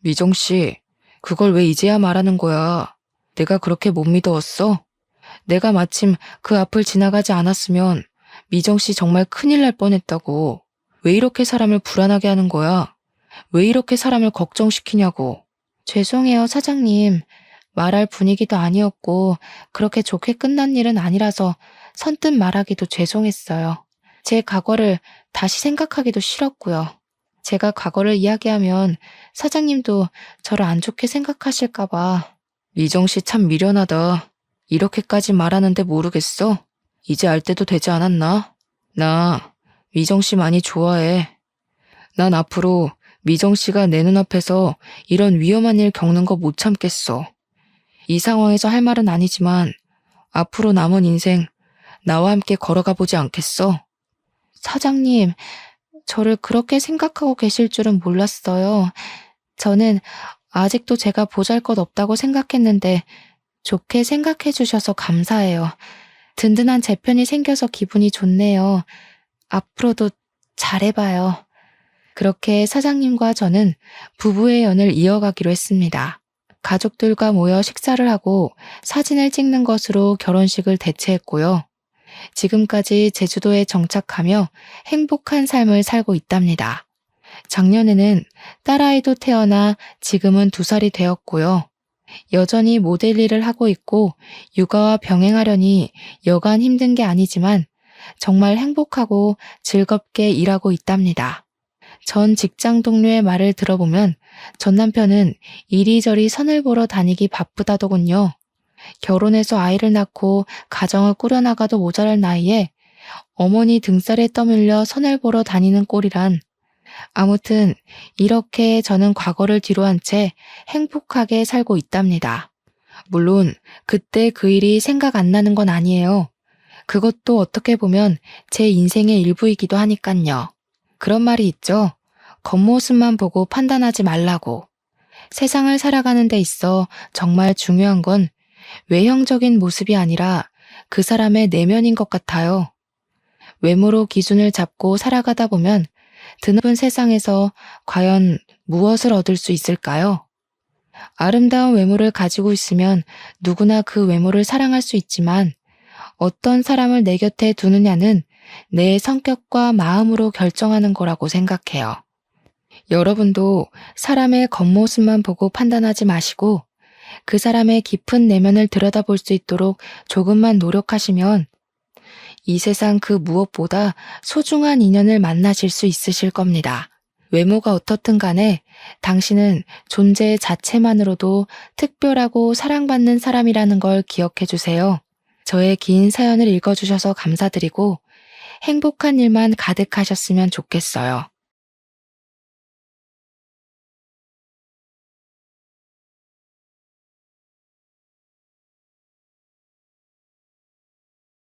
미정 씨, 그걸 왜 이제야 말하는 거야? 내가 그렇게 못 믿어왔어? 내가 마침 그 앞을 지나가지 않았으면 미정 씨 정말 큰일 날 뻔했다고. 왜 이렇게 사람을 불안하게 하는 거야? 왜 이렇게 사람을 걱정시키냐고. 죄송해요, 사장님. 말할 분위기도 아니었고 그렇게 좋게 끝난 일은 아니라서 선뜻 말하기도 죄송했어요. 제 과거를 다시 생각하기도 싫었고요. 제가 과거를 이야기하면 사장님도 저를 안 좋게 생각하실까 봐. 미정 씨 참 미련하다. 이렇게까지 말하는데 모르겠어? 이제 알 때도 되지 않았나? 나 미정 씨 많이 좋아해. 난 앞으로 미정 씨가 내 눈앞에서 이런 위험한 일 겪는 거 못 참겠어. 이 상황에서 할 말은 아니지만 앞으로 남은 인생 나와 함께 걸어가 보지 않겠어? 사장님, 저를 그렇게 생각하고 계실 줄은 몰랐어요. 저는 아직도 제가 보잘것없다고 생각했는데 좋게 생각해 주셔서 감사해요. 든든한 제 편이 생겨서 기분이 좋네요. 앞으로도 잘해봐요. 그렇게 사장님과 저는 부부의 연을 이어가기로 했습니다. 가족들과 모여 식사를 하고 사진을 찍는 것으로 결혼식을 대체했고요. 지금까지 제주도에 정착하며 행복한 삶을 살고 있답니다. 작년에는 딸아이도 태어나 지금은 2살이 되었고요. 여전히 모델 일을 하고 있고 육아와 병행하려니 여간 힘든 게 아니지만 정말 행복하고 즐겁게 일하고 있답니다. 전 직장 동료의 말을 들어보면 전 남편은 이리저리 선을 보러 다니기 바쁘다더군요. 결혼해서 아이를 낳고 가정을 꾸려나가도 모자랄 나이에 어머니 등살에 떠밀려 선을 보러 다니는 꼴이란. 아무튼 이렇게 저는 과거를 뒤로한 채 행복하게 살고 있답니다. 물론 그때 그 일이 생각 안 나는 건 아니에요. 그것도 어떻게 보면 제 인생의 일부이기도 하니깐요. 그런 말이 있죠. 겉모습만 보고 판단하지 말라고. 세상을 살아가는 데 있어 정말 중요한 건 외형적인 모습이 아니라 그 사람의 내면인 것 같아요. 외모로 기준을 잡고 살아가다 보면 드넓은 세상에서 과연 무엇을 얻을 수 있을까요? 아름다운 외모를 가지고 있으면 누구나 그 외모를 사랑할 수 있지만 어떤 사람을 내 곁에 두느냐는 내 성격과 마음으로 결정하는 거라고 생각해요. 여러분도 사람의 겉모습만 보고 판단하지 마시고 그 사람의 깊은 내면을 들여다볼 수 있도록 조금만 노력하시면 이 세상 그 무엇보다 소중한 인연을 만나실 수 있으실 겁니다. 외모가 어떻든 간에 당신은 존재 자체만으로도 특별하고 사랑받는 사람이라는 걸 기억해 주세요. 저의 긴 사연을 읽어주셔서 감사드리고 행복한 일만 가득하셨으면 좋겠어요.